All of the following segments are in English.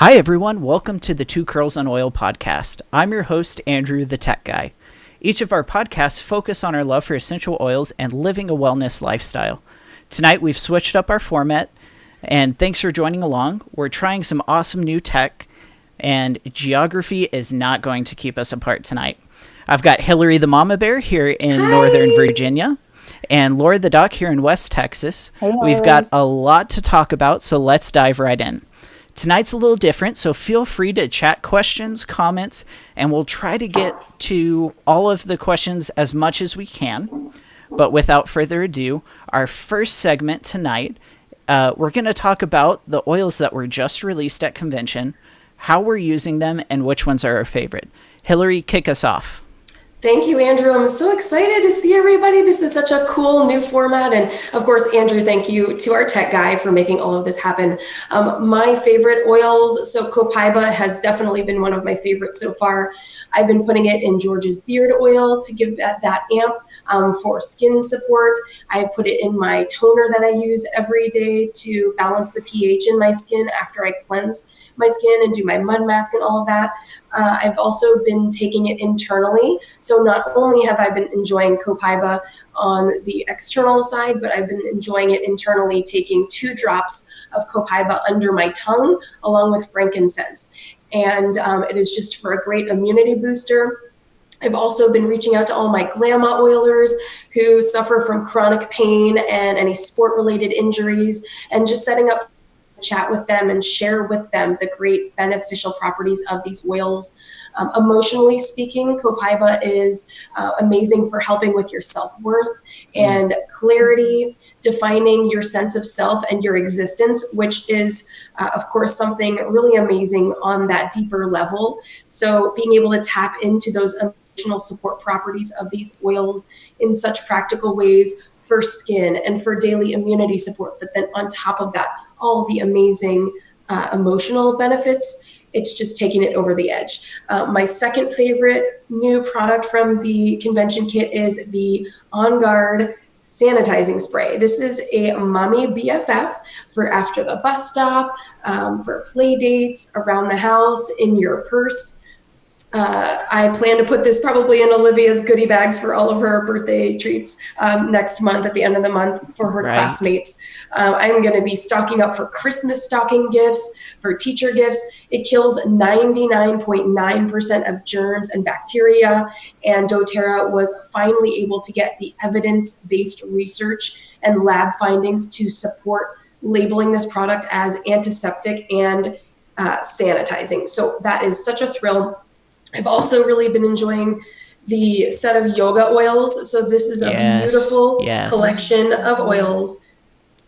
Hi, everyone. Welcome to the Two Curls on Oil podcast. I'm your host, Andrew, the tech guy. Each of our podcasts focus on our love for essential oils and living a wellness lifestyle. Tonight, we've switched up our format, and thanks for joining along. We're trying some awesome new tech, and geography is not going to keep us apart tonight. I've got Hillary the Mama Bear here in Northern Virginia, and Laura the Duck here in West Texas. Hey, We've got a lot to talk about, so let's dive right in. Tonight's a little different, so feel free to chat questions, comments, and we'll try to get to all of the questions as much as we can. But without further ado, our first segment tonight, we're going to talk about the oils that were just released at convention, how we're using them, and which ones are our favorite. Hillary, kick us off. Thank you, Andrew. I'm so excited to see everybody. This is such a cool new format. And of course, Andrew, thank you to our tech guy for making all of this happen. My favorite oils, so copaiba has definitely been one of my favorites so far. I've been putting it in George's beard oil to give that amp for skin support. I put it in my toner that I use every day to balance the pH in my skin after I cleanse my skin and do my mud mask and all of that. I've also been taking it internally. So not only have I been enjoying copaiba on the external side, but I've been enjoying it internally, taking 2 drops of copaiba under my tongue along with frankincense. And it is just for a great immunity booster. I've also been reaching out to all my Glamma oilers who suffer from chronic pain and any sport-related injuries, and just setting up chat with them and share with them the great beneficial properties of these oils. Emotionally speaking, copaiba is amazing for helping with your self-worth and clarity, defining your sense of self and your existence, which is, of course, something really amazing on that deeper level. So being able to tap into those emotional support properties of these oils in such practical ways for skin and for daily immunity support, but then on top of that, all the amazing emotional benefits, it's just taking it over the edge. My second favorite new product from the convention kit is the On Guard sanitizing spray. This is a mommy BFF for after the bus stop, for play dates, around the house, in your purse. I plan to put this probably in Olivia's goodie bags for all of her birthday treats next month at the end of the month for her classmates. I'm going to be stocking up for Christmas stocking gifts, for teacher gifts. It kills 99.9% of germs and bacteria, and doTERRA was finally able to get the evidence-based research and lab findings to support labeling this product as antiseptic and sanitizing. So that is such a thrill. I've also really been enjoying the set of yoga oils. So this is a beautiful collection of oils.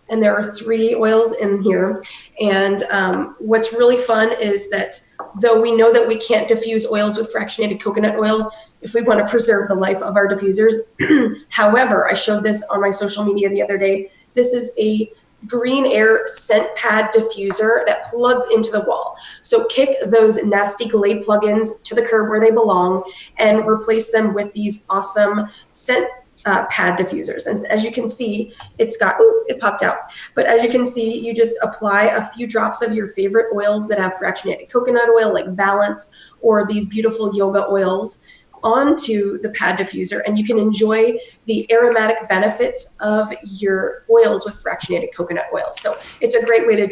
And there are 3 oils in here. And what's really fun is that though we know that we can't diffuse oils with fractionated coconut oil if we want to preserve the life of our diffusers. However, I showed this on my social media the other day. This is a green air scent pad diffuser that plugs into the wall. So kick those nasty Glade plugins to the curb where they belong and replace them with these awesome scent pad diffusers. And as you can see, it's got, it popped out. But as you can see, you just apply a few drops of your favorite oils that have fractionated coconut oil like Balance or these beautiful yoga oils onto the pad diffuser, and you can enjoy the aromatic benefits of your oils with fractionated coconut oil. So it's a great way to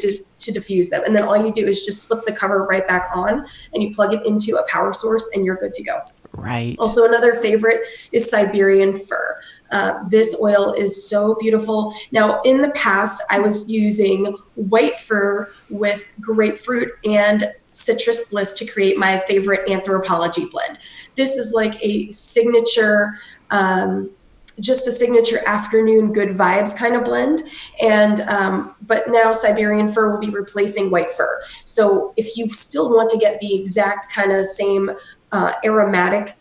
diffuse them. And then all you do is just slip the cover right back on and you plug it into a power source and you're good to go. Right. Also, another favorite is Siberian fir. This oil is so beautiful. Now, in the past, I was using white fir with grapefruit and citrus bliss to create my favorite Anthropology blend. This is like a signature, just a signature afternoon good vibes kind of blend. And but now Siberian fir will be replacing white fir. So if you still want to get the exact kind of same aromatic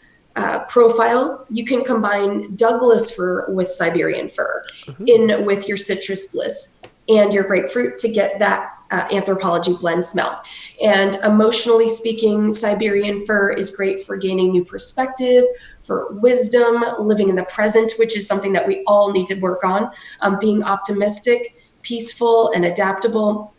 profile, you can combine Douglas fir with Siberian fir in with your citrus bliss and your grapefruit to get that Anthropology blend smell. And emotionally speaking, Siberian fir is great for gaining new perspective, for wisdom, living in the present, which is something that we all need to work on, being optimistic, peaceful, and adaptable.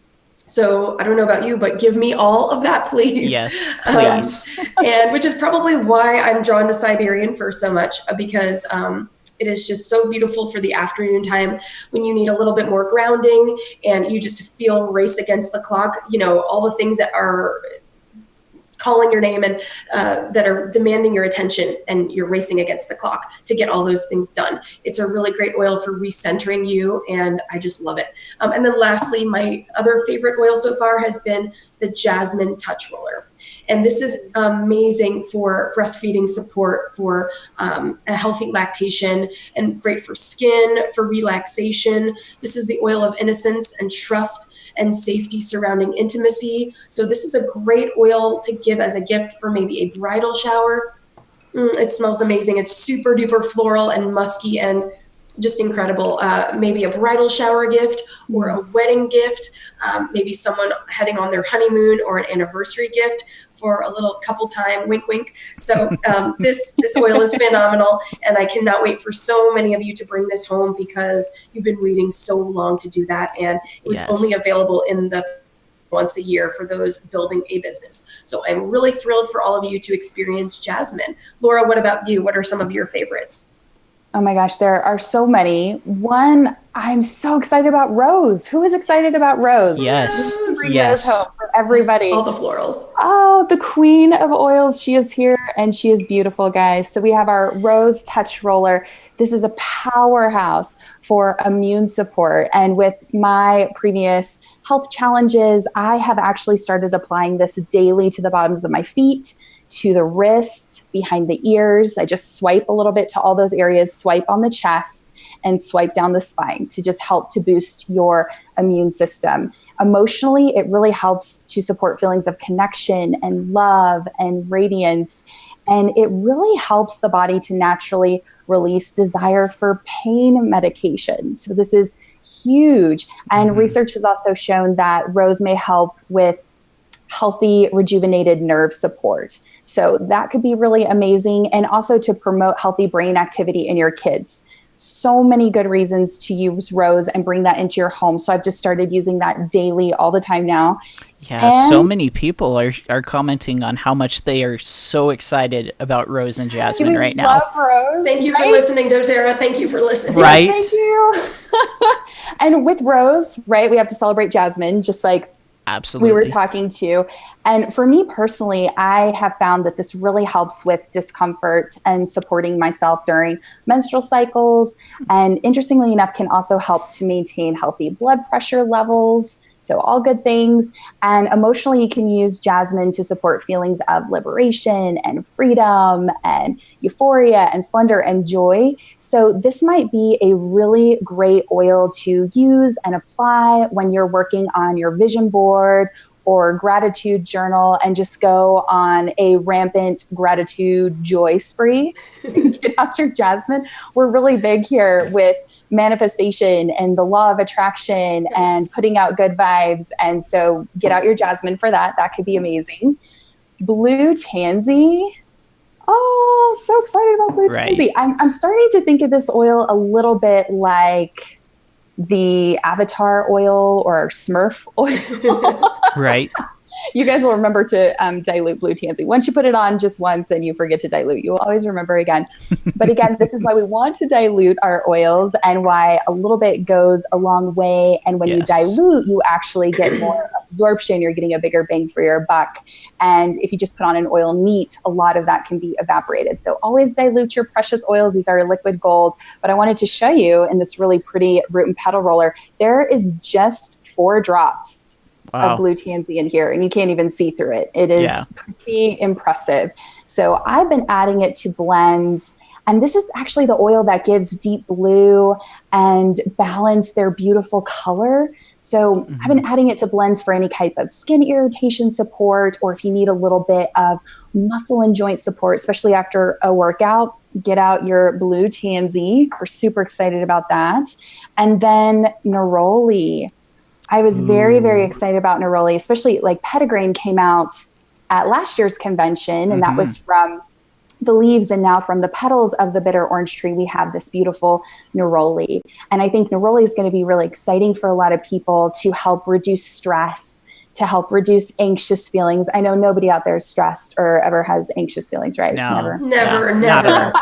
So I don't know about you, but give me all of that, please. Yes, please. And which is probably why I'm drawn to Siberian Fir so much, because it is just so beautiful for the afternoon time when you need a little bit more grounding and you just feel race against the clock, all the things that are calling your name and that are demanding your attention, and you're racing against the clock to get all those things done. It's a really great oil for recentering you, and I just love it. And then lastly, my other favorite oil so far has been the Jasmine Touch Roller. And this is amazing for breastfeeding support, for a healthy lactation, and great for skin, for relaxation. This is the oil of innocence and trust and safety surrounding intimacy. So this is a great oil to give as a gift for maybe a bridal shower. It smells amazing. It's super duper floral and musky and just incredible. Maybe a bridal shower gift or a wedding gift, maybe someone heading on their honeymoon or an anniversary gift for a little couple time, wink, wink. So this oil is phenomenal, and I cannot wait for so many of you to bring this home, because you've been waiting so long to do that, and it was only available in the once a year for those building a business. So I'm really thrilled for all of you to experience Jasmine. Laura, what about you? What are some of your favorites? Oh my gosh, there are so many. One, I'm so excited about Rose. Who is excited about Rose? Yes. Bring Rose home for everybody. All the florals. Oh, the queen of oils. She is here, and she is beautiful, guys. So we have our Rose Touch Roller. This is a powerhouse for immune support. And with my previous health challenges, I have actually started applying this daily to the bottoms of my feet, to the wrists, behind the ears. I just swipe a little bit to all those areas, swipe on the chest, and swipe down the spine to just help to boost your immune system. Emotionally, it really helps to support feelings of connection and love and radiance. And it really helps the body to naturally release desire for pain medication. So this is huge. And research has also shown that Rose may help with healthy, rejuvenated nerve support. So that could be really amazing. And also to promote healthy brain activity in your kids. So many good reasons to use Rose and bring that into your home. So I've just started using that daily all the time now. Yeah, so many people are commenting on how much they are so excited about Rose and Jasmine right now. Love Rose. Thank you for listening, doTERRA. Thank you for listening. Right? Thank you. And with Rose, right, we have to celebrate Jasmine, just like absolutely we were talking to. And for me personally, I have found that this really helps with discomfort and supporting myself during menstrual cycles. And interestingly enough, can also help to maintain healthy blood pressure levels. So all good things. And emotionally, you can use Jasmine to support feelings of liberation and freedom and euphoria and splendor and joy. So this might be a really great oil to use and apply when you're working on your vision board or gratitude journal, and just go on a rampant gratitude joy spree. Get out your Jasmine. We're really big here with manifestation and the law of attraction and putting out good vibes. And so get out your Jasmine for that. That could be amazing. Blue Tansy. Oh, so excited about Blue Tansy. I'm starting to think of this oil a little bit like the Avatar oil or Smurf oil. Right. You guys will remember to dilute Blue Tansy. Once you put it on just once and you forget to dilute, you will always remember again. But again, this is why we want to dilute our oils, and why a little bit goes a long way. And when you dilute, you actually get more absorption. You're getting a bigger bang for your buck. And if you just put on an oil neat, a lot of that can be evaporated. So always dilute your precious oils. These are liquid gold. But I wanted to show you in this really pretty root and petal roller, there is just 4 drops of Blue Tansy in here, and you can't even see through it. It is pretty impressive. So I've been adding it to blends, and this is actually the oil that gives deep blue and balance their beautiful color. So I've been adding it to blends for any type of skin irritation support, or if you need a little bit of muscle and joint support, especially after a workout, get out your Blue Tansy. We're super excited about that. And then neroli. I was very, very excited about neroli, especially like Petitgrain came out at last year's convention, and that was from the leaves and now from the petals of the bitter orange tree, we have this beautiful neroli. And I think neroli is going to be really exciting for a lot of people to help reduce stress, to help reduce anxious feelings. I know nobody out there is stressed or ever has anxious feelings, right? No. Never.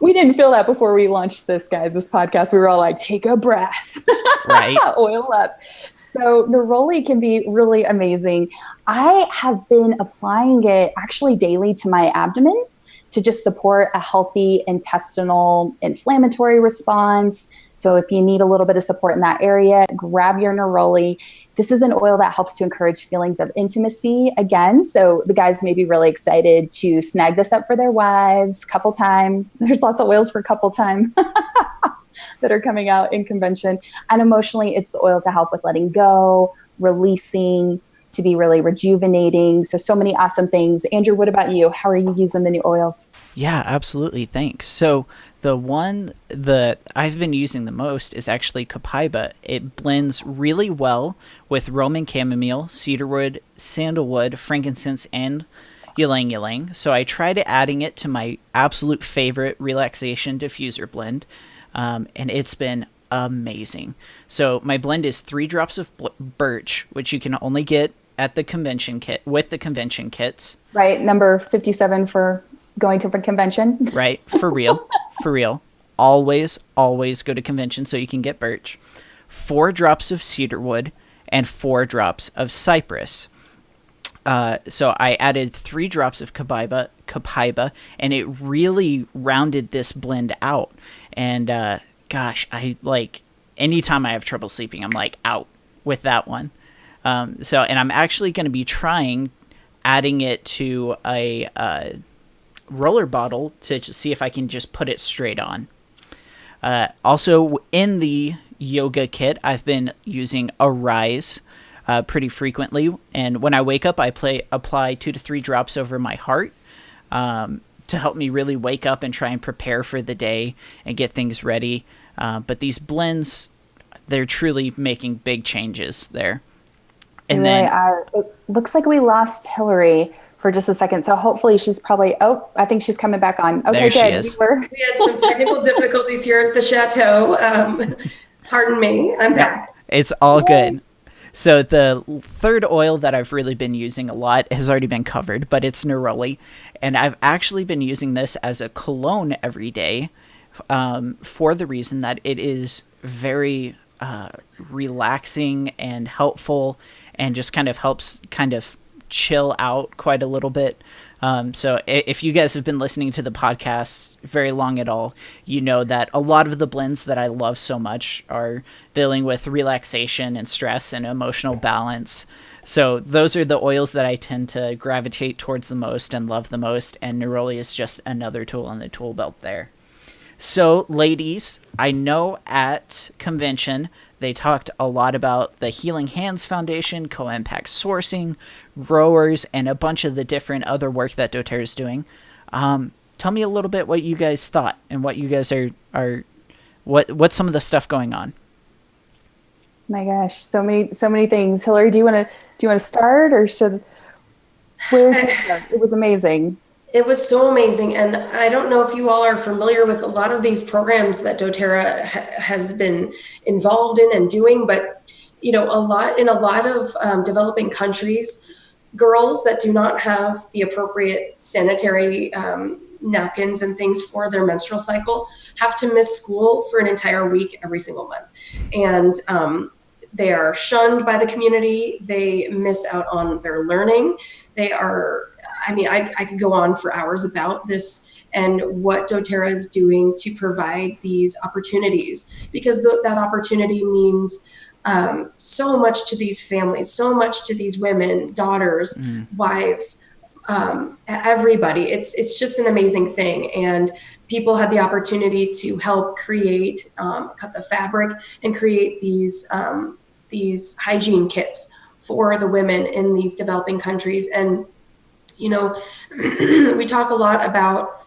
We didn't feel that before we launched this, guys, this podcast. We were all like, take a breath, Right. Oil up. So neroli can be really amazing. I have been applying it actually daily to my abdomen to just support a healthy intestinal inflammatory response. So if you need a little bit of support in that area, grab your neroli. This is an oil that helps to encourage feelings of intimacy again. So the guys may be really excited to snag this up for their wives, couple time. There's lots of oils for couple time that are coming out in convention. And emotionally, it's the oil to help with letting go, releasing, to be really rejuvenating. So many awesome things. Andrew, what about you? How are you using the new oils? Yeah, absolutely. Thanks. So the one that I've been using the most is actually copaiba. It blends really well with Roman chamomile, cedarwood, sandalwood, frankincense, and ylang ylang. So I tried adding it to my absolute favorite relaxation diffuser blend, and it's been amazing. So my blend is 3 drops of birch, which you can only get at the convention kit with the convention kits. Right. Number 57 for going to a convention. Right. For real. For real. Always go to convention so you can get birch. 4 drops of cedarwood and 4 drops of cypress. So I added 3 drops of copaiba, and it really rounded this blend out. And gosh, I like anytime I have trouble sleeping, I'm like out with that one. And I'm actually going to be trying adding it to a roller bottle to see if I can just put it straight on. Also, in the yoga kit, I've been using Arise pretty frequently. And when I wake up, I apply 2 to 3 drops over my heart to help me really wake up and try and prepare for the day and get things ready. But these blends, they're truly making big changes there. And really then are. It looks like we lost Hillary for just a second. So hopefully she's probably, I think she's coming back on. Okay, there she good. is. We had some technical difficulties here at the chateau. Pardon me, I'm back. It's all good. So the third oil that I've really been using a lot has already been covered, but it's neroli. And I've actually been using this as a cologne every day for the reason that it is very relaxing and helpful and just kind of helps kind of chill out quite a little bit. So if you guys have been listening to the podcast very long at all, you know that a lot of the blends that I love so much are dealing with relaxation and stress and emotional balance. So those are the oils that I tend to gravitate towards the most and love the most. And neroli is just another tool in the tool belt there. So ladies, I know at convention, they talked a lot about the Healing Hands Foundation, Co-Impact Sourcing, Growers, and a bunch of the different other work that doTERRA is doing. Tell me a little bit what you guys thought and what you guys are what's some of the stuff going on. My gosh, so many things. Hillary, do you want to start, or where to start? It was amazing. It was so amazing. And I don't know if you all are familiar with a lot of these programs that doTERRA has been involved in and doing, but in a lot of developing countries, girls that do not have the appropriate sanitary napkins and things for their menstrual cycle have to miss school for an entire week every single month. And they are shunned by the community. They miss out on their learning. I could go on for hours about this and what doTERRA is doing to provide these opportunities, because that opportunity means so much to these families, so much to these women, daughters, wives, everybody. It's just an amazing thing. And people had the opportunity to help create, cut the fabric and create these hygiene kits for the women in these developing countries. And we talk a lot about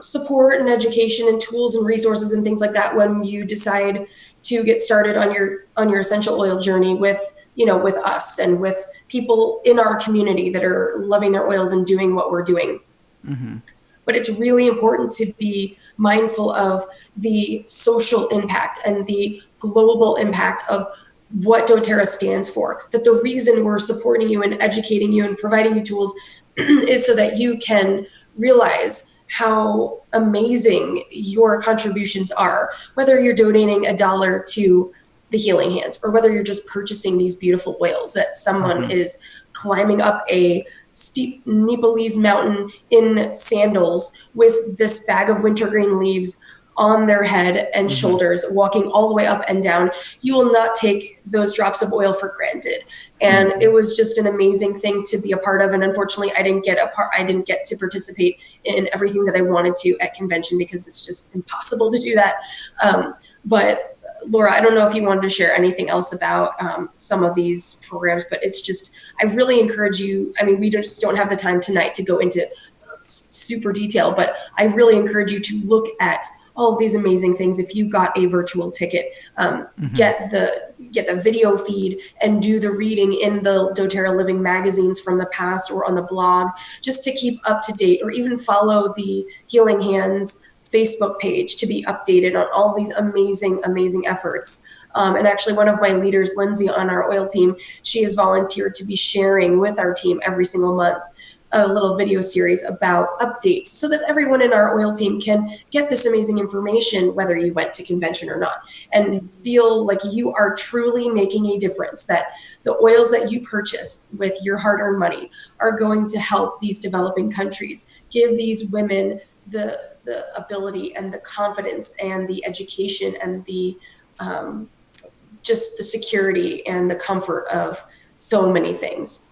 support and education and tools and resources and things like that when you decide to get started on your essential oil journey with us and with people in our community that are loving their oils and doing what we're doing. But it's really important to be mindful of the social impact and the global impact of what doTERRA stands for. That the reason we're supporting you and educating you and providing you tools is so that you can realize how amazing your contributions are, whether you're donating $1 to the Healing Hands or whether you're just purchasing these beautiful oils that someone is climbing up a steep Nepalese mountain in sandals with this bag of wintergreen leaves on their head and shoulders, walking all the way up and down. You will not take those drops of oil for granted. And it was just an amazing thing to be a part of. And unfortunately, I didn't get to participate in everything that I wanted to at convention because it's just impossible to do that. But Laura, I don't know if you wanted to share anything else about some of these programs, but it's just, I really encourage you. I mean, we just don't have the time tonight to go into super detail, but I really encourage you to look at all of these amazing things. If you got a virtual ticket, get the video feed and do the reading in the doTERRA Living magazines from the past or on the blog, just to keep up to date, or even follow the Healing Hands Facebook page to be updated on all these amazing, amazing efforts. And actually one of my leaders, Lindsay, on our oil team, she has volunteered to be sharing with our team every single month a little video series about updates so that everyone in our oil team can get this amazing information, whether you went to convention or not, and feel like you are truly making a difference, that the oils that you purchase with your hard-earned money are going to help these developing countries, give these women the ability and the confidence and the education and the just the security and the comfort of so many things.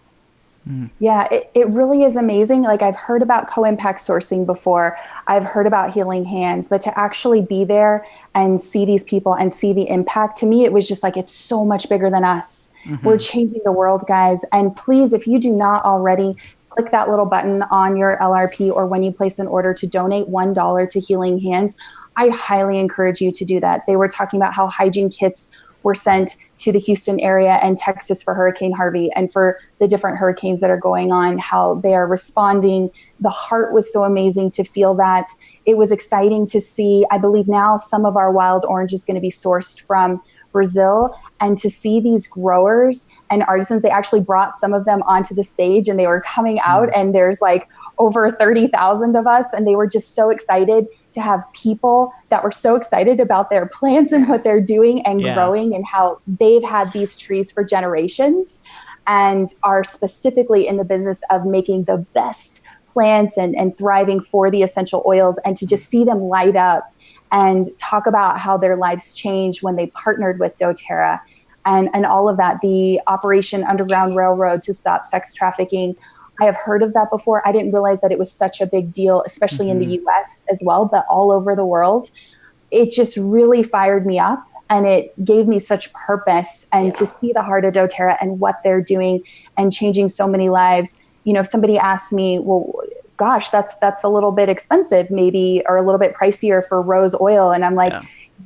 Yeah, it really is amazing. Like, I've heard about co-impact sourcing before. I've heard about Healing Hands, but to actually be there and see these people and see the impact, to me, it was just like, it's so much bigger than us. We're changing the world, guys. And please, if you do not already, click that little button on your LRP or when you place an order to donate $1 to Healing Hands. I highly encourage you to do that. They were talking about how hygiene kits were sent to the Houston area and Texas for Hurricane Harvey and for the different hurricanes that are going on, how they are responding. The heart was so amazing to feel that. It was exciting to see. I believe now some of our wild orange is going to be sourced from Brazil, and to see these growers and artisans, they actually brought some of them onto the stage and they were coming out, and there's like over 30,000 of us, and they were just so excited to have people that were so excited about their plants and what they're doing and growing, and how they've had these trees for generations and are specifically in the business of making the best plants and thriving for the essential oils, and to just see them light up and talk about how their lives changed when they partnered with doTERRA and all of that. The Operation Underground Railroad to stop sex trafficking. I have heard of that before. I didn't realize that it was such a big deal, especially in the US as well, but all over the world. It just really fired me up, and it gave me such purpose, and to see the heart of doTERRA and what they're doing and changing so many lives. You know, if somebody asks me, well, gosh, that's a little bit expensive maybe, or a little bit pricier for rose oil. And I'm like,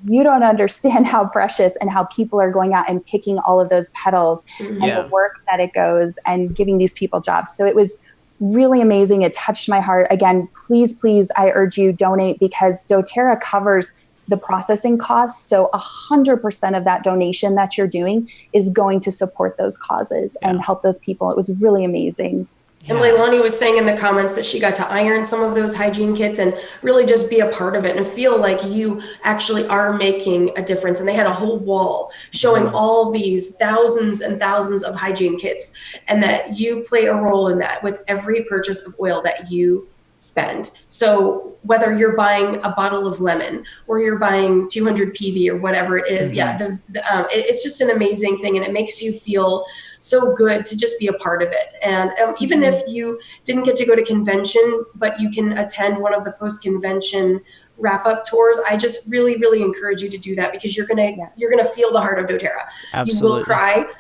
you don't understand how precious and how people are going out and picking all of those petals and the work that it goes and giving these people jobs. So it was really amazing. It touched my heart. Again, please, I urge you, donate, because doTERRA covers the processing costs. So 100% of that donation that you're doing is going to support those causes and help those people. It was really amazing. And Leilani was saying in the comments that she got to iron some of those hygiene kits and really just be a part of it and feel like you actually are making a difference. And they had a whole wall showing all these thousands and thousands of hygiene kits, and that you play a role in that with every purchase of oil that you spend. So whether you're buying a bottle of lemon or you're buying 200 PV or whatever it is, it's just an amazing thing, and it makes you feel so good to just be a part of it. And even if you didn't get to go to convention, but you can attend one of the post-convention wrap-up tours, I just really, really encourage you to do that, because you're gonna feel the heart of doTERRA. Absolutely.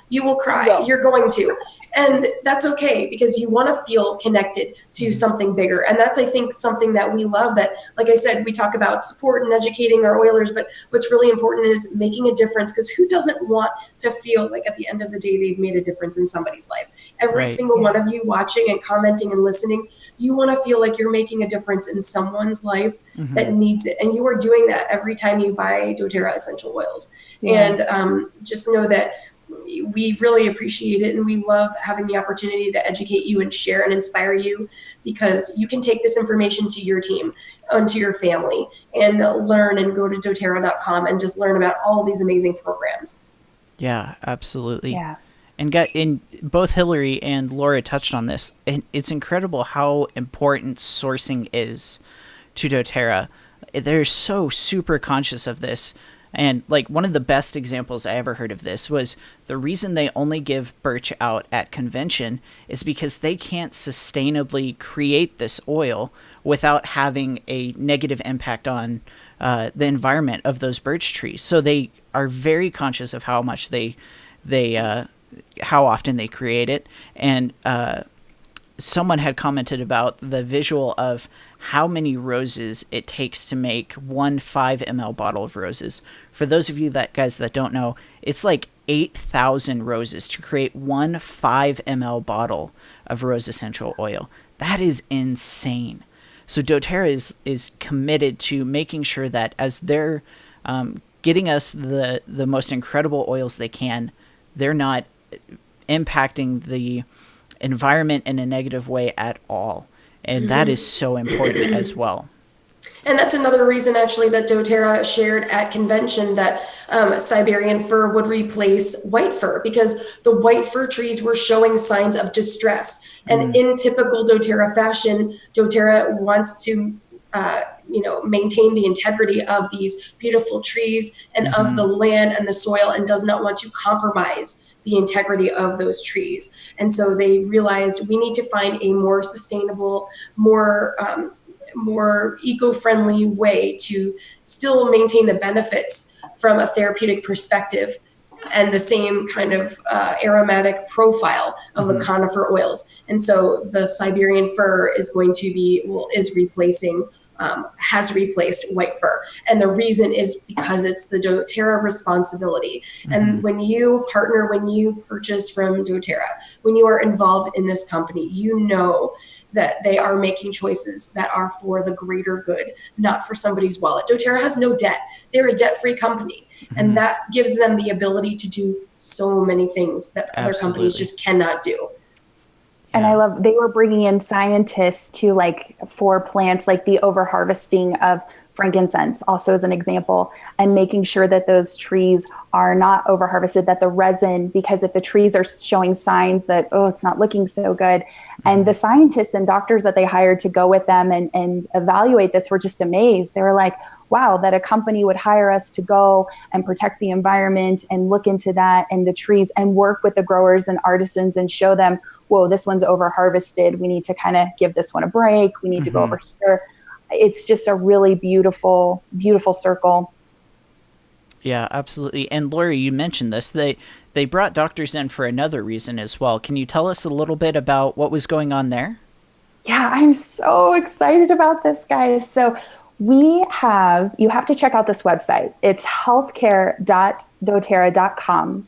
You will cry. You're going to. And that's okay, because you want to feel connected to something bigger. And that's, I think, something that we love love that, like I said, we talk about support and educating our oilers, but what's really important is making a difference, because who doesn't want to feel like at the end of the day they've made a difference in somebody's life? Every single one of you watching and commenting and listening, you want to feel like you're making a difference in someone's life that needs it. And you are doing that every time you buy doTERRA essential oils. And just know that we really appreciate it, and we love having the opportunity to educate you and share and inspire you, because you can take this information to your team and to your family and learn and go to doTERRA.com and just learn about all these amazing programs. Yeah, absolutely. Yeah. And both Hillary and Laura touched on this, and it's incredible how important sourcing is to doTERRA. They're so super conscious of this. And like one of the best examples I ever heard of this was the reason they only give birch out at convention is because they can't sustainably create this oil without having a negative impact on the environment of those birch trees. So they are very conscious of how much how often they create it. And someone had commented about the visual of how many roses it takes to make one 5 ml bottle of roses. For those of you guys that don't know, it's like 8,000 roses to create one 5 ml bottle of rose essential oil. That is insane. So doTERRA is committed to making sure that as they're getting us the most incredible oils they can, they're not impacting the environment in a negative way at all. And that is so important as well. And that's another reason, actually, that doTERRA shared at convention that Siberian fir would replace white fir, because the white fir trees were showing signs of distress. And in typical doTERRA fashion, doTERRA wants to maintain the integrity of these beautiful trees and of the land and the soil, and does not want to compromise the integrity of those trees. And so they realized we need to find a more sustainable, more eco-friendly way to still maintain the benefits from a therapeutic perspective and the same kind of aromatic profile of the conifer oils. And so the Siberian fir is has replaced white fir. And the reason is because it's the doTERRA responsibility. And when you purchase from doTERRA, when you are involved in this company, you know that they are making choices that are for the greater good, not for somebody's wallet. doTERRA has no debt. They're a debt-free company. And that gives them the ability to do so many things that other companies just cannot do. And I love, they were bringing in scientists to for plants, like the overharvesting of frankincense also as an example, and making sure that those trees are not overharvested, that the resin, because if the trees are showing signs that, it's not looking so good. And the scientists and doctors that they hired to go with them and evaluate this were just amazed. They were like, wow, that a company would hire us to go and protect the environment and look into that and the trees and work with the growers and artisans and show them, whoa, this one's overharvested. We need to kind of give this one a break. We need to go over here. It's just a really beautiful, beautiful circle. Yeah, absolutely. And Lori, you mentioned this. They brought doctors in for another reason as well. Can you tell us a little bit about what was going on there? Yeah, I'm so excited about this, guys. So you have to check out this website. It's healthcare.doterra.com.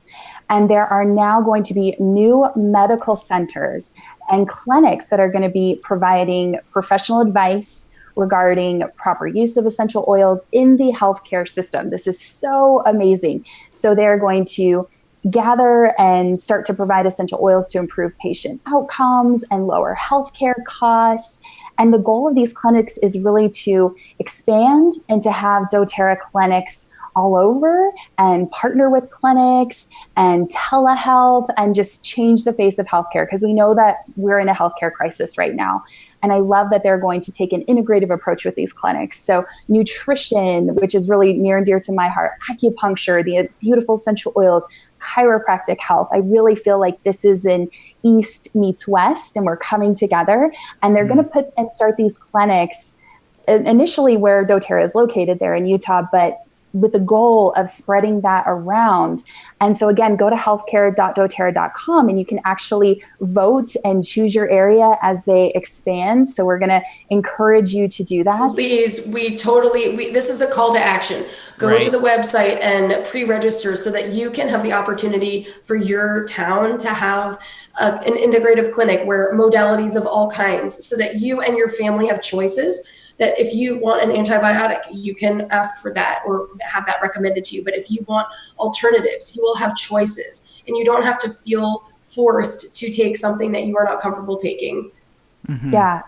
And there are now going to be new medical centers and clinics that are going to be providing professional advice regarding proper use of essential oils in the healthcare system. This is so amazing. So they're going to gather and start to provide essential oils to improve patient outcomes and lower healthcare costs. And the goal of these clinics is really to expand and to have doTERRA clinics all over and partner with clinics and telehealth and just change the face of healthcare, because we know that we're in a healthcare crisis right now. And I love that they're going to take an integrative approach with these clinics. So nutrition, which is really near and dear to my heart, acupuncture, the beautiful essential oils, chiropractic health. I really feel like this is an East meets West, and we're coming together. And they're going to start these clinics initially where doTERRA is located there in Utah, but with the goal of spreading that around. And so again, go to healthcare.doterra.com and you can actually vote and choose your area as they expand. So we're going to encourage you to do that. Please, this is a call to action. Go to the website and pre-register so that you can have the opportunity for your town to have an integrative clinic where modalities of all kinds, so that you and your family have choices. That if you want an antibiotic, you can ask for that or have that recommended to you. But if you want alternatives, you will have choices, and you don't have to feel forced to take something that you are not comfortable taking. Mm-hmm. Yeah,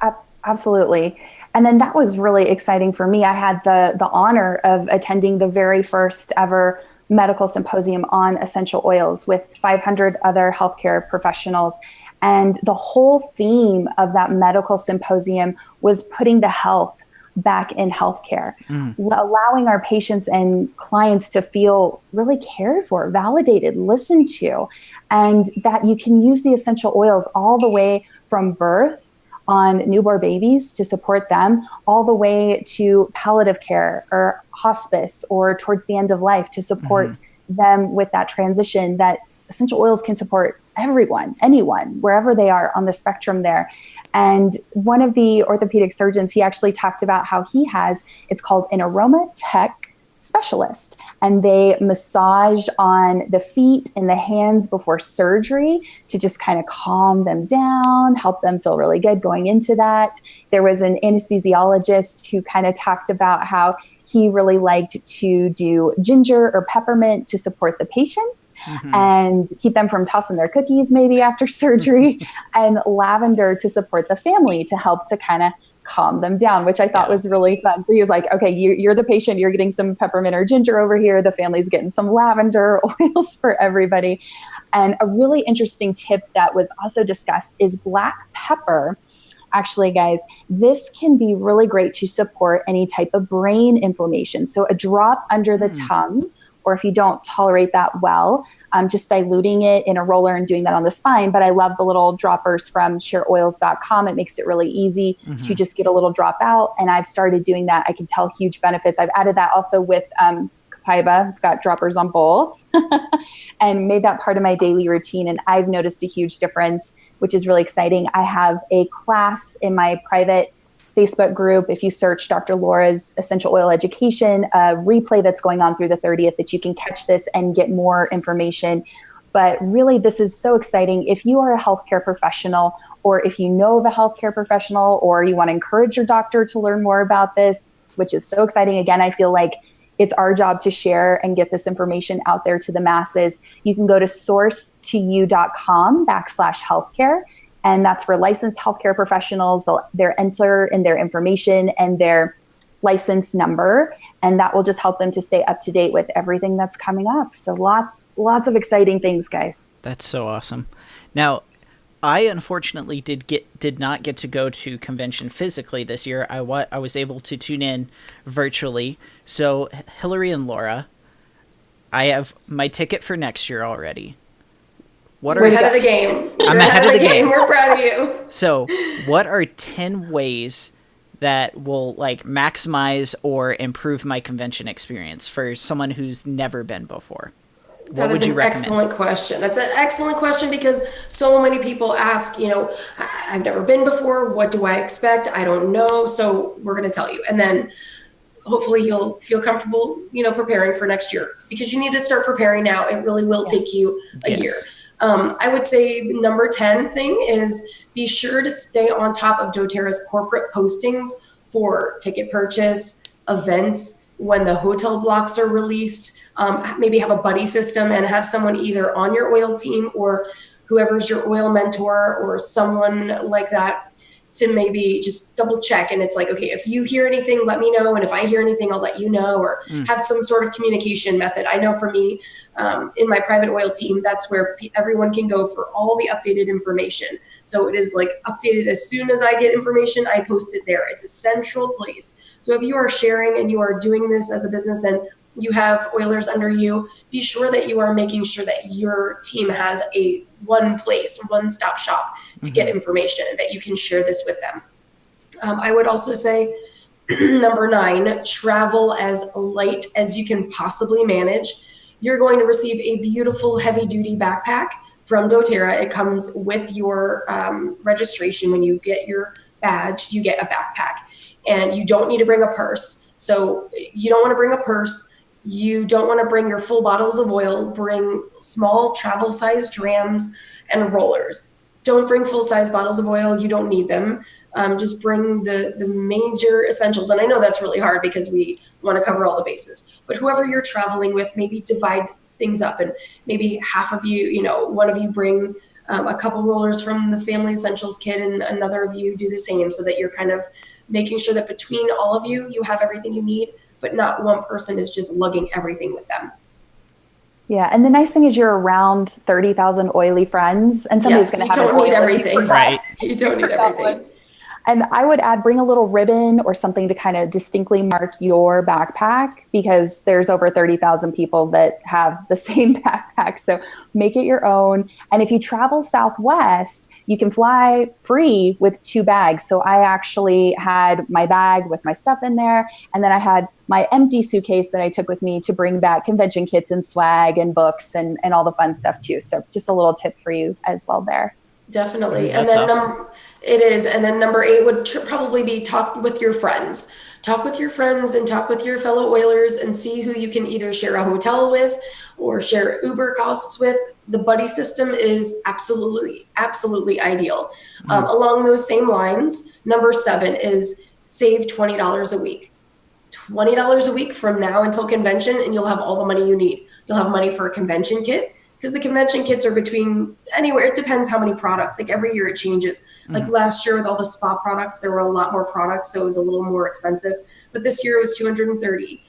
absolutely. And then that was really exciting for me. I had the honor of attending the very first ever medical symposium on essential oils with 500 other healthcare professionals. And the whole theme of that medical symposium was putting the health back in healthcare, allowing our patients and clients to feel really cared for, validated, listened to, and that you can use the essential oils all the way from birth on newborn babies to support them, all the way to palliative care or hospice or towards the end of life to support them with that transition. That essential oils can support everyone, anyone, wherever they are on the spectrum there. And one of the orthopedic surgeons, he actually talked about how it's called an aroma tech specialist, and they massage on the feet and the hands before surgery to just kind of calm them down, help them feel really good going into that. There was an anesthesiologist who kind of talked about how he really liked to do ginger or peppermint to support the patient and keep them from tossing their cookies maybe after surgery, and lavender to support the family to help to kind of calm them down, which I thought was really fun. So he was like, okay, you're the patient, you're getting some peppermint or ginger over here. The family's getting some lavender oils for everybody. And a really interesting tip that was also discussed is black pepper. Actually, guys, this can be really great to support any type of brain inflammation. So a drop under the tongue, or if you don't tolerate that well, just diluting it in a roller and doing that on the spine. But I love the little droppers from shareoils.com. It makes it really easy to just get a little drop out. And I've started doing that. I can tell huge benefits. I've added that also with Copaiba. I've got droppers on both and made that part of my daily routine. And I've noticed a huge difference, which is really exciting. I have a class in my private Facebook group. If you search Dr. Laura's Essential Oil Education, a replay that's going on through the 30th, that you can catch this and get more information. But really, this is so exciting. If you are a healthcare professional, or if you know of a healthcare professional, or you want to encourage your doctor to learn more about this, which is so exciting. Again, I feel like it's our job to share and get this information out there to the masses. You can go to source2u.com/healthcare. And that's for licensed healthcare professionals. They'll enter in their information and their license number, and that will just help them to stay up to date with everything that's coming up. So lots of exciting things, guys. That's so awesome. Now, I unfortunately did not get to go to convention physically this year. I was able to tune in virtually. So Hillary and Laura, I have my ticket for next year already. We're ahead of the game. I'm ahead of the game. We're proud of you. So what are 10 ways that will maximize or improve my convention experience for someone who's never been before? That is an excellent question. That's an excellent question, because so many people ask, I've never been before. What do I expect? I don't know. So we're going to tell you. And then hopefully you'll feel comfortable, preparing for next year, because you need to start preparing now. It really will take you a year. I would say the number 10 thing is be sure to stay on top of doTERRA's corporate postings for ticket purchase, events, when the hotel blocks are released. Maybe have a buddy system and have someone either on your oil team or whoever's your oil mentor or someone like that to maybe just double check. And it's like, okay, if you hear anything, let me know. And if I hear anything, I'll let you know, or have some sort of communication method. I know for me, in my private oil team, that's where everyone can go for all the updated information. So it is updated as soon as I get information, I post it there. It's a central place. So if you are sharing and you are doing this as a business and you have oilers under you, be sure that you are making sure that your team has a one-stop shop to get information, and that you can share this with them. I would also say Number 9, travel as light as you can possibly manage. You're going to receive a beautiful heavy-duty backpack from doTERRA. It comes with your registration. When you get your badge, you get a backpack. And you don't need to bring a purse. So you don't want to bring a purse. You don't want to bring your full bottles of oil. Bring small travel-sized drams and rollers. Don't bring full-size bottles of oil. You don't need them. Just bring the major essentials. And I know that's really hard because we want to cover all the bases. But whoever you're traveling with, maybe divide things up. And maybe half of you, one of you bring a couple rollers from the Family Essentials kit, and another of you do the same, so that you're kind of making sure that between all of you, you have everything you need, but not one person is just lugging everything with them. Yeah, and the nice thing is you're around 30,000 oily friends, and somebody's going to have don't need everything. Right. You don't need everything. And I would add, bring a little ribbon or something to kind of distinctly mark your backpack, because there's over 30,000 people that have the same backpack. So make it your own. And if you travel Southwest, you can fly free with 2 bags. So I actually had my bag with my stuff in there. And then I had my empty suitcase that I took with me to bring back convention kits and swag and books and all the fun stuff too. So just a little tip for you as well there. Definitely. That's And then awesome. it is. And then number 8 would probably be talk with your friends. Talk with your friends and talk with your fellow Oilers and see who you can either share a hotel with or share Uber costs with. The buddy system is absolutely ideal. Along those same lines, number 7 is save $20 a week. $20 a week from now until convention, and you'll have all the money you need. You'll have money for a convention kit, because the convention kits are between anywhere. It depends how many products. Like every year it changes. Like last year with all the spa products, there were a lot more products, so it was a little more expensive. But this year it was $230.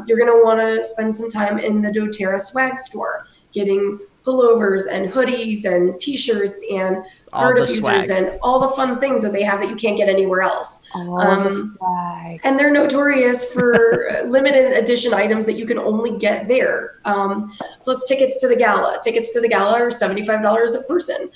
You're going to want to spend some time in the doTERRA swag store, getting pullovers and hoodies and t-shirts and car diffusers and all the fun things that they have that you can't get anywhere else. The swag. And they're notorious for limited edition items that you can only get there. So it's tickets to the gala. Tickets to the gala are $75 a person.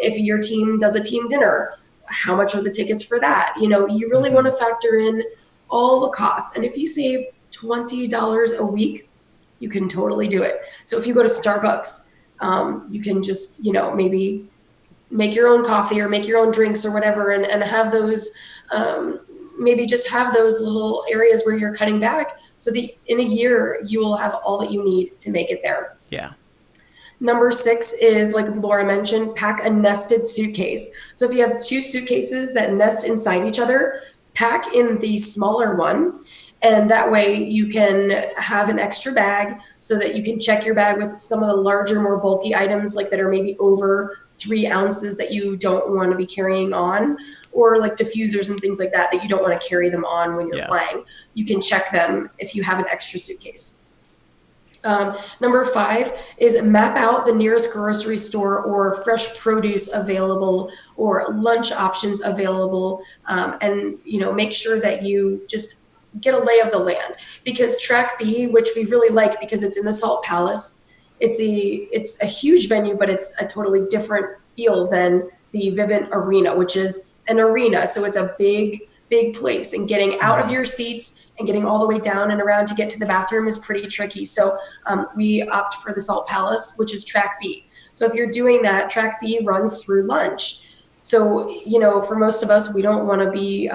If your team does a team dinner, how much are the tickets for that? You really want to factor in all the costs. And if you save $20 a week, you can totally do it. So if you go to Starbucks, you can just, maybe make your own coffee or make your own drinks or whatever, and have those, maybe just have those little areas where you're cutting back, so that in a year you will have all that you need to make it there. Yeah. Number 6 is, like Laura mentioned, pack a nested suitcase. So if you have 2 suitcases that nest inside each other, pack in the smaller one. And that way you can have an extra bag, so that you can check your bag with some of the larger, more bulky items, like that are maybe over 3 ounces that you don't want to be carrying on, or like diffusers and things like that you don't want to carry them on when you're flying. You can check them if you have an extra suitcase. Number 5 is map out the nearest grocery store or fresh produce available or lunch options available, and make sure that you just get a lay of the land, because Track B, which we really like because it's in the Salt Palace, it's a huge venue, but it's a totally different feel than the Vivint Arena, which is an arena. So it's a big place, and getting out of your seats and getting all the way down and around to get to the bathroom is pretty tricky. So we opt for the Salt Palace, which is Track B. So if you're doing that, Track B runs through lunch. So, for most of us, we don't want to be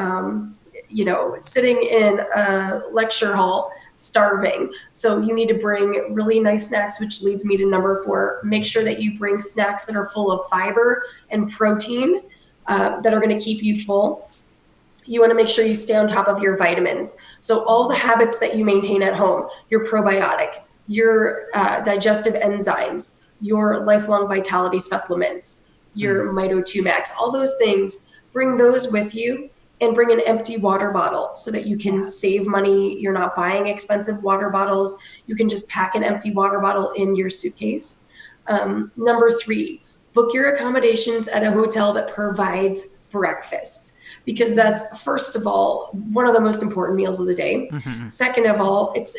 sitting in a lecture hall starving. So you need to bring really nice snacks, which leads me to number 4. Make sure that you bring snacks that are full of fiber and protein that are going to keep you full. You want to make sure you stay on top of your vitamins. So all the habits that you maintain at home, your probiotic, your digestive enzymes, your lifelong vitality supplements, your Mito 2 Max, all those things, bring those with you. And bring an empty water bottle so that you can save money. You're not buying expensive water bottles. You can just pack an empty water bottle in your suitcase. Number 3, book your accommodations at a hotel that provides breakfast, because that's, first of all, one of the most important meals of the day. Second of all, it's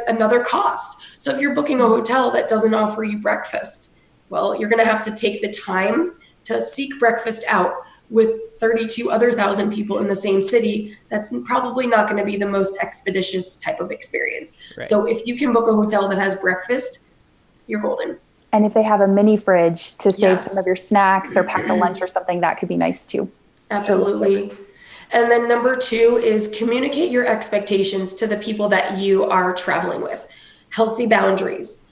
another cost. So if you're booking a hotel that doesn't offer you breakfast, well, you're going to have to take the time to seek breakfast out. with 32 other thousand people in the same city, that's probably not going to be the most expeditious type of experience. Right. So if you can book a hotel that has breakfast, you're golden. And if they have a mini fridge to save Yes. some of your snacks or pack a lunch or something, that could be nice too. Absolutely. And then number 2 is communicate your expectations to the people that you are traveling with. Healthy boundaries.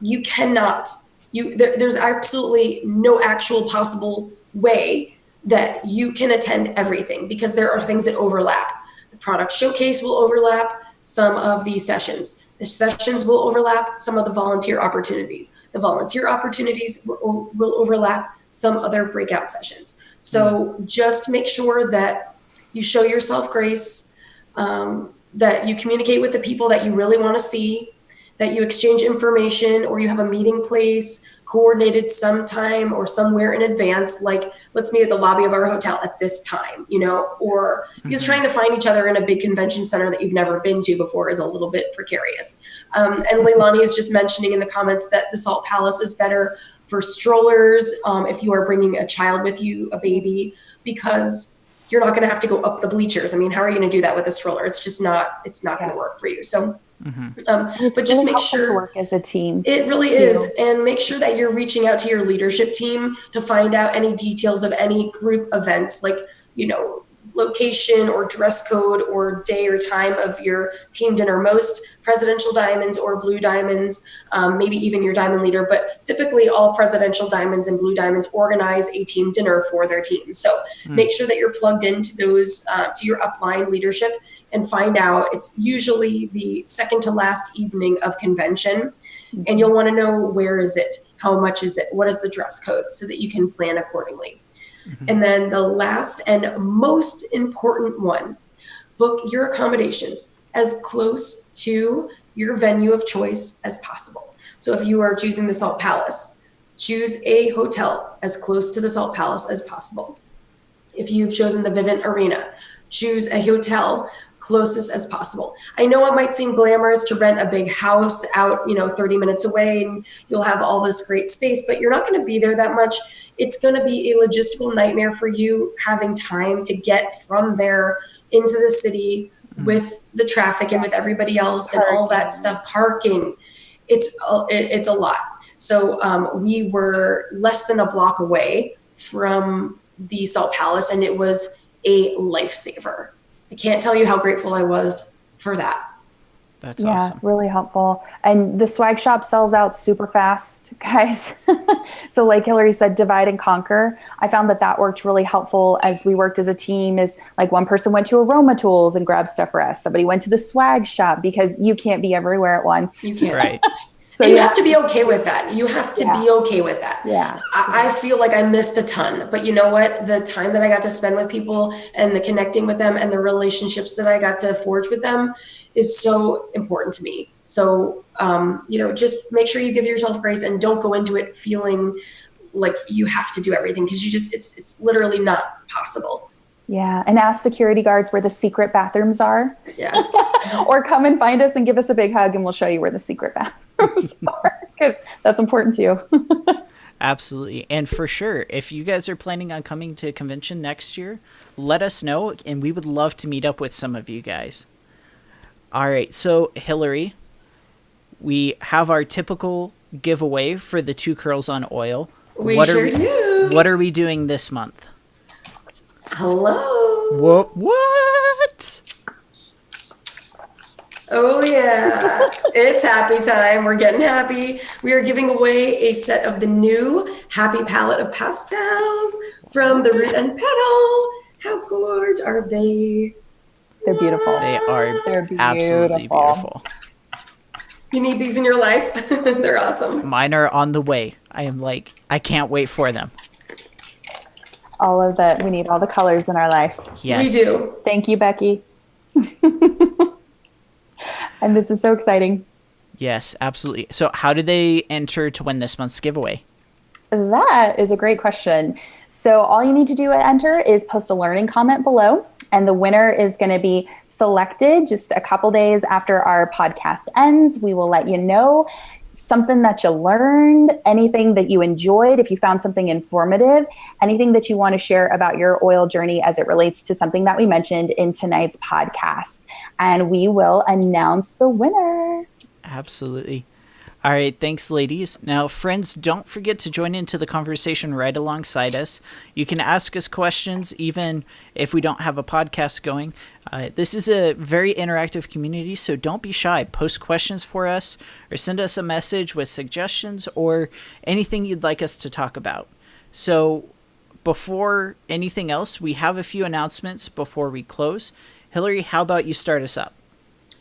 You cannot, there's absolutely no actual possible way that you can attend everything, because there are things that overlap. The product showcase will overlap some of the sessions. The sessions will overlap some of the volunteer opportunities. The volunteer opportunities will overlap some other breakout sessions. So just make sure that you show yourself grace, that you communicate with the people that you really want to see, that you exchange information, or you have a meeting place coordinated sometime or somewhere in advance, like let's meet at the lobby of our hotel at this time, or because trying to find each other in a big convention center that you've never been to before is a little bit precarious. And Leilani is just mentioning in the comments that the Salt Palace is better for strollers, if you are bringing a child with you, a baby, because you're not going to have to go up the bleachers. I mean, how are you going to do that with a stroller? It's not going to work for you. So, but just really make sure to work as a team. It really is. And make sure that you're reaching out to your leadership team to find out any details of any group events, like, location or dress code or day or time of your team dinner. Most presidential diamonds or blue diamonds, maybe even your diamond leader, but typically all presidential diamonds and blue diamonds organize a team dinner for their team. So make sure that you're plugged into those, to your upline leadership, and find out. It's usually the second to last evening of convention, and you'll want to know, where is it? How much is it? What is the dress code, so that you can plan accordingly. And then the last and most important one, book your accommodations as close to your venue of choice as possible. So if you are choosing the Salt Palace, choose a hotel as close to the Salt Palace as possible. If you've chosen the Vivint Arena, choose a hotel closest as possible. I know it might seem glamorous to rent a big house out, 30 minutes away, and you'll have all this great space, but you're not going to be there that much. It's going to be a logistical nightmare for you having time to get from there into the city with the traffic and with everybody else and all that stuff. Parking, it's a lot. So we were less than a block away from the Salt Palace, and it was a lifesaver. I can't tell you how grateful I was for that. That's awesome. Yeah, really helpful. And the swag shop sells out super fast, guys. So like Hillary said, divide and conquer. I found that worked really helpful as we worked as a team. Is like one person went to Aroma Tools and grabbed stuff for us. Somebody went to the swag shop, because you can't be everywhere at once. You can't. Right. So you have to be okay with that. You have to be okay with that. Yeah. I feel like I missed a ton, but you know what? The time that I got to spend with people and the connecting with them and the relationships that I got to forge with them is so important to me. So, just make sure you give yourself grace and don't go into it feeling like you have to do everything, because it's literally not possible. Yeah. And ask security guards where the secret bathrooms are. Yes. Or come and find us and give us a big hug, and we'll show you where the secret bathrooms are, because that's important too. Absolutely. And for sure, if you guys are planning on coming to a convention next year, let us know, and we would love to meet up with some of you guys. All right. So, Hillary, we have our typical giveaway for the 2 Curls on Oil. We sure do. What are we doing this month? Hello. What? Oh yeah, it's happy time. We're getting happy. We are giving away a set of the new Happy Palette of Pastels from the Root and Petal. How gorgeous are they? They're beautiful. They're absolutely beautiful. You need these in your life. They're awesome. Mine are on the way. I can't wait for them. All of that. We need all the colors in our life. Yes. We do. Thank you, Becky. And this is so exciting. Yes, absolutely. So how do they enter to win this month's giveaway? That is a great question. So all you need to do at enter is post a learning comment below, and the winner is going to be selected just a couple days after our podcast ends. We will let you know. something that you learned, anything that you enjoyed, if you found something informative, anything that you want to share about your oil journey as it relates to something that we mentioned in tonight's podcast. And we will announce the winner. Absolutely. All right, thanks, ladies. Now, friends, don't forget to join into the conversation right alongside us. You can ask us questions even if we don't have a podcast going. This is a very interactive community, so don't be shy. Post questions for us or send us a message with suggestions or anything you'd like us to talk about. So before anything else, we have a few announcements before we close. Hillary, how about you start us up?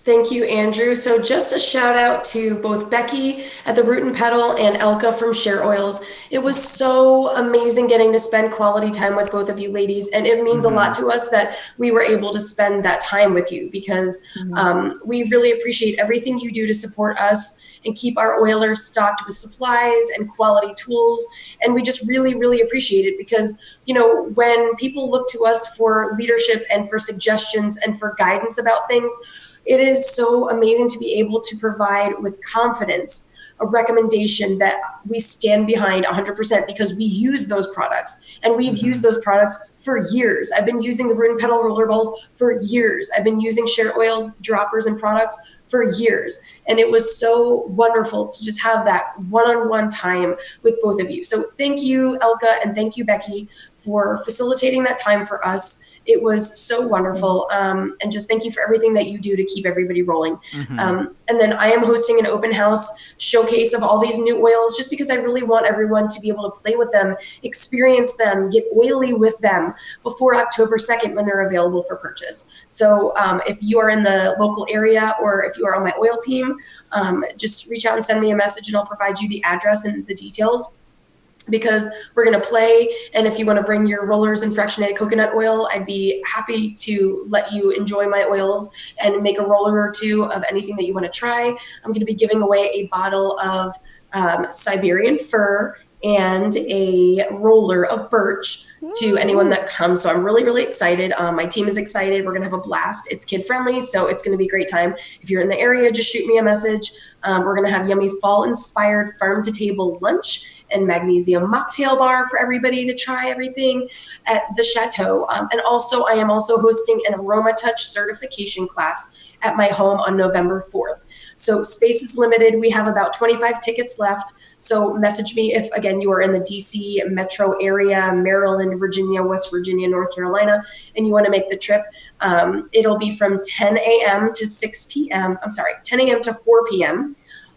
Thank you, Andrew. So just a shout out to both Becky at the Root and Petal and Elka from Share Oils. It was so amazing getting to spend quality time with both of you ladies. And it means a lot to us that we were able to spend that time with you because we really appreciate everything you do to support us and keep our oilers stocked with supplies and quality tools. And we just really, really appreciate it because, you know, when people look to us for leadership and for suggestions and for guidance about things, it is so amazing to be able to provide with confidence a recommendation that we stand behind 100% because we use those products and we've used those products for years. I've been using the Root and Petal roller balls for years. I've been using Share Oils, droppers, and products for years. And it was so wonderful to just have that one-on-one time with both of you. So thank you, Elka, and thank you, Becky, for facilitating that time for us. It was so wonderful. And just thank you for everything that you do to keep everybody rolling. And then I am hosting an open house showcase of all these new oils just because I really want everyone to be able to play with them, experience them, get oily with them before October 2nd when they're available for purchase. So if you are in the local area or if you are on my oil team, just reach out and send me a message and I'll provide you the address and the details, because we're going to play. And if you want to bring your rollers and fractionated coconut oil, I'd be happy to let you enjoy my oils and make a roller or two of anything that you want to try. I'm going to be giving away a bottle of Siberian fir and a roller of birch to anyone that comes. So I'm really, really excited. My team is excited. We're going to have a blast. It's kid friendly, so it's going to be a great time. If you're in the area, just shoot me a message. We're going to have yummy fall inspired farm to table lunch and magnesium mocktail bar for everybody to try everything at the Chateau. And also, I am also hosting an Aroma Touch certification class at my home on November 4th. So space is limited. We have about 25 tickets left. So message me if, again, you are in the DC metro area, Maryland, Virginia, West Virginia, North Carolina, and you want to make the trip. It'll be from 10 a.m. to 6 p.m. 10 a.m. to 4 p.m.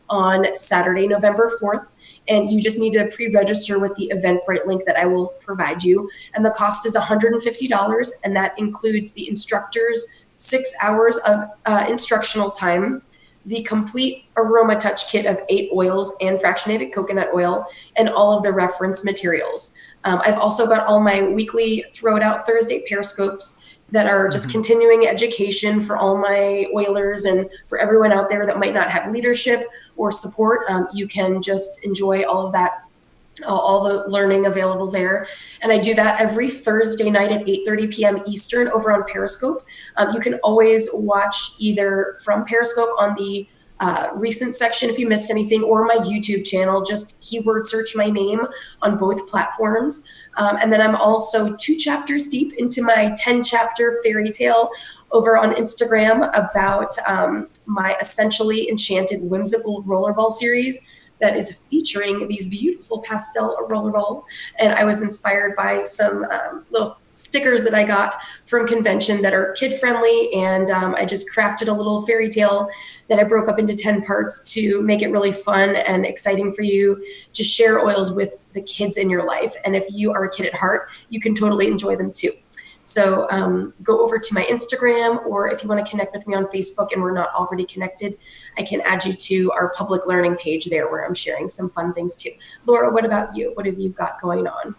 on Saturday, November 4th. And you just need to pre-register with the Eventbrite link that I will provide you. And the cost is $150, and that includes the instructor's 6 hours of instructional time, the complete Aroma Touch kit of 8 oils and fractionated coconut oil, and all of the reference materials. I've also got all my weekly Throw It Out Thursday Periscopes that are just continuing education for all my oilers and for everyone out there that might not have leadership or support. You can just enjoy all of that, all the learning available there. And I do that every Thursday night at 8:30 p.m. Eastern over on Periscope. You can always watch either from Periscope on the recent section if you missed anything, or my YouTube channel. Just keyword search my name on both platforms. And then I'm also 2 chapters deep into my 10-chapter fairy tale over on Instagram about my essentially enchanted whimsical rollerball series that is featuring these beautiful pastel rollerballs. And I was inspired by some little stickers that I got from convention that are kid friendly. And I just crafted a little fairy tale that I broke up into 10 parts to make it really fun and exciting for you to share oils with the kids in your life. And if you are a kid at heart, you can totally enjoy them too. So go over to my Instagram, or if you want to connect with me on Facebook and we're not already connected, I can add you to our public learning page there where I'm sharing some fun things too. Laura, what about you? What have you got going on?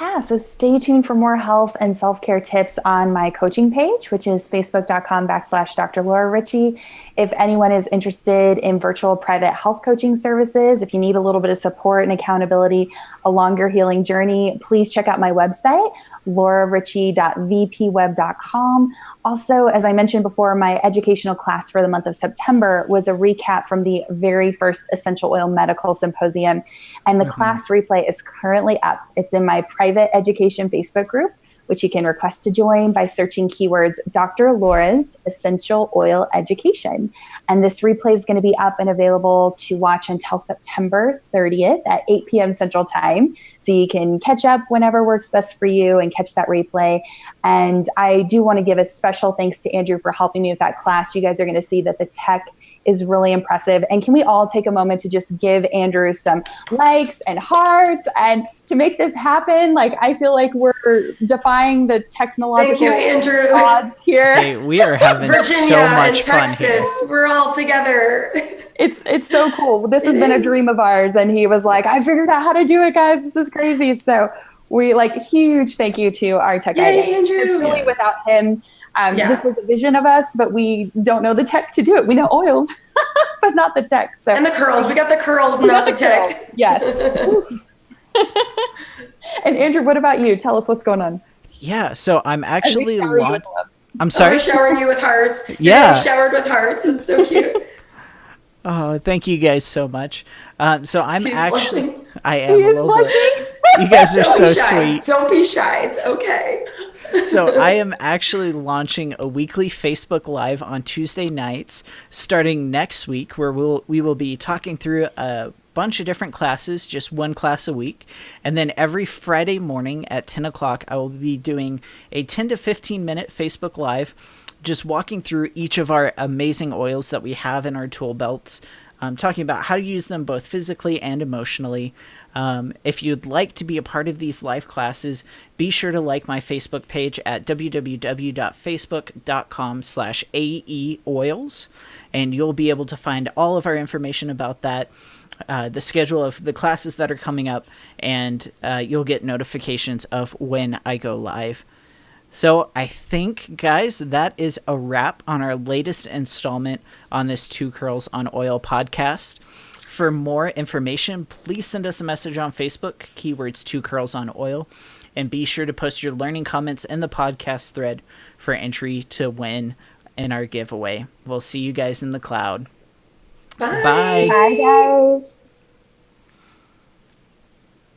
Yeah, so stay tuned for more health and self-care tips on my coaching page, which is facebook.com/Dr. Laura Ricci. If anyone is interested in virtual private health coaching services, if you need a little bit of support and accountability along your healing journey, please check out my website, lauraricci.vpweb.com. Also, as I mentioned before, my educational class for the month of September was a recap from the very first Essential Oil Medical Symposium. And the class replay is currently up. It's in my private education Facebook group, which you can request to join by searching keywords Dr. Laura's Essential Oil Education. And this replay is going to be up and available to watch until September 30th at 8 p.m. Central Time. So you can catch up whenever works best for you and catch that replay. And I do want to give a special thanks to Andrew for helping me with that class. You guys are going to see that the tech is really impressive. And can we all take a moment to just give Andrew some likes and hearts and to make this happen? Like, I feel like we're defying the technological odds here. Hey, we are having Virginia so much and fun Texas, here. we're all together. It's so cool. This has been a dream of ours. And he was like, I figured out how to do it, guys. This is crazy. So we huge thank you to our tech guy. Andrew. Really, without him, this was a vision of us, but we don't know the tech to do it. We know oils, but not the tech. So and the curls. We got the curls, not the tech. Curls. Yes. And Andrew, what about you? Tell us what's going on. Yeah, so I'm actually I'm Oh, sorry. we're showering you with hearts. Yeah. You're showered with hearts. It's so cute. Oh, thank you guys so much. So I'm He's actually, blushing. I am He a is little blushing. bit. You guys are Don't so be shy. sweet. Don't be shy. It's okay. So I am actually launching a weekly Facebook Live on Tuesday nights starting next week, where we will be talking through a bunch of different classes, just one class a week. And then every Friday morning at 10 o'clock, I will be doing a 10 to 15 minute Facebook Live, just walking through each of our amazing oils that we have in our tool belts, talking about how to use them both physically and emotionally. If you'd like to be a part of these live classes, be sure to like my Facebook page at www.facebook.com/aeoils, and you'll be able to find all of our information about that, the schedule of the classes that are coming up, and you'll get notifications of when I go live. So I think, guys, that is a wrap on our latest installment on this Two Curls on Oil podcast. For more information, please send us a message on Facebook, keywords Two Curls on Oil, and be sure to post your learning comments in the podcast thread for entry to win in our giveaway. We'll see you guys in the cloud. Bye. Bye. Bye, guys.